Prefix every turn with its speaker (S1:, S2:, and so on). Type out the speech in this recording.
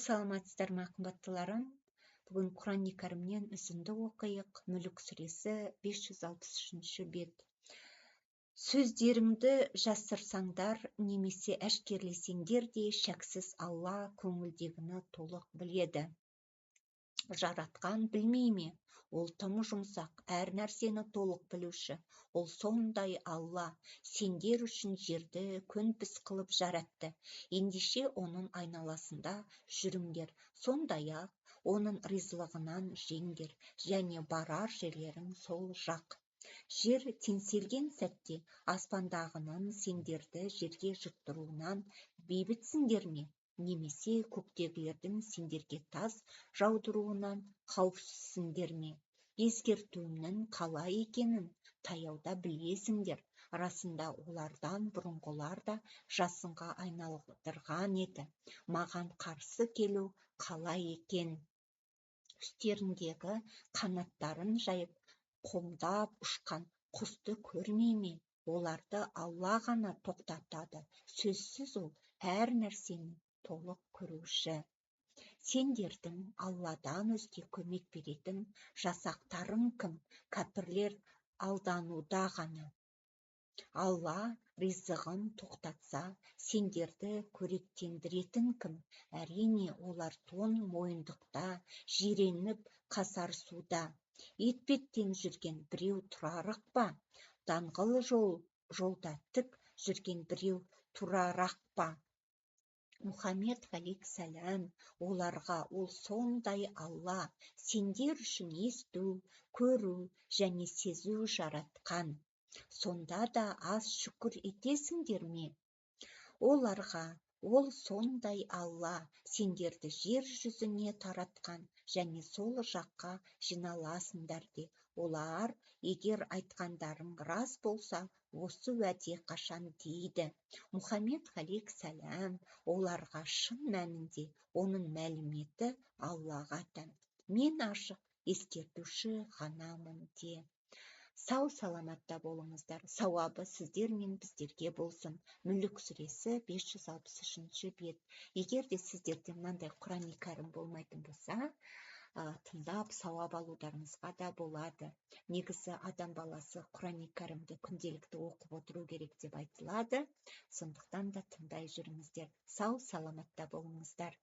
S1: саламатсыздар ма, қымбаттыларым? Бүгін Құран-ы Кәрімнен үзінді оқиық. Мүлік сүресі 563 бет. Сөздеріңді жасырсаңдар немесе әшкерлесеңдер де, шәксіз Алла көңілдегіні толық біледі. Жаратқан білмей ме? Ол тым жұмсақ, әр нәрсені толық білуші. Ол сондай Алла, сендер үшін жерді көнбіс қылып жаратты. Ендеше оның айналасында жүріңдер. Сондай-ақ оның ризлығынан жеңдер, және барар жерлерің сол жақ. Жер теңселген сәтте аспандағының сендерді жерге жұттыруынан бейбітсіңдер ме? Немесе көктегілердің сендерге тас жаудыруынан қауіпсізсіңдер ме? Ескертуімнің қалай екенін таяуда білесіңдер. Расында олардан бұрынғылар да жасынға айналдырған еді. Маған қарсы келу қалай екен? Үстеріндегі қанаттарын жайып, қомдап ұшқан құсты көрмей ме? Оларды Алла ғана тоқтатады. Сөзсіз ол әр нәрсені толық көруші. Сендердің Алладан өзге көмек беретін жасақтарың кім? Кәпірлер алдануда ғана. Алла ризығын тоқтатса, сендерді қоректендіретін кім? Әрине, олар тон мойындықта, жиреніп қасарысуда. Етпеттен жүрген біреу тұрарық па? Даңғыл жолда тік жүрген біреу турарақ па? Мұхаммед алейхиссалам оларға ол сондай Алла, сендер үшін есту, көру және сезу жаратқан. Сонда да аз шүкір етесіңдер ме? Оларға ол сондай Алла, сендерді жер жүзіне таратқан және сол жаққа жиналасыңдар де. Олар, егер айтқандарың рас болса, осы уәде қашан дейді. Мұхаммед алейхиссалам оларға шын мәнінде оның мәліметі Аллаға тән. Мен ашық ескертуші ғанамын де. Сау саламатта болыңыздар. Сауабы сіздер мен біздерге болсын. Мүлік сүресі 563 бет. Егер де сіздерде мынандай Құран-ы Кәрім болмайтын болса, тыңдап сауап алударыңызға да болады. Негізі адам баласы Құран-ы Кәрімді күнделікті оқып отыру керек деп айтылады. Сондықтан да тыңдай жүріңіздер. Сау саламатта болыңыздар.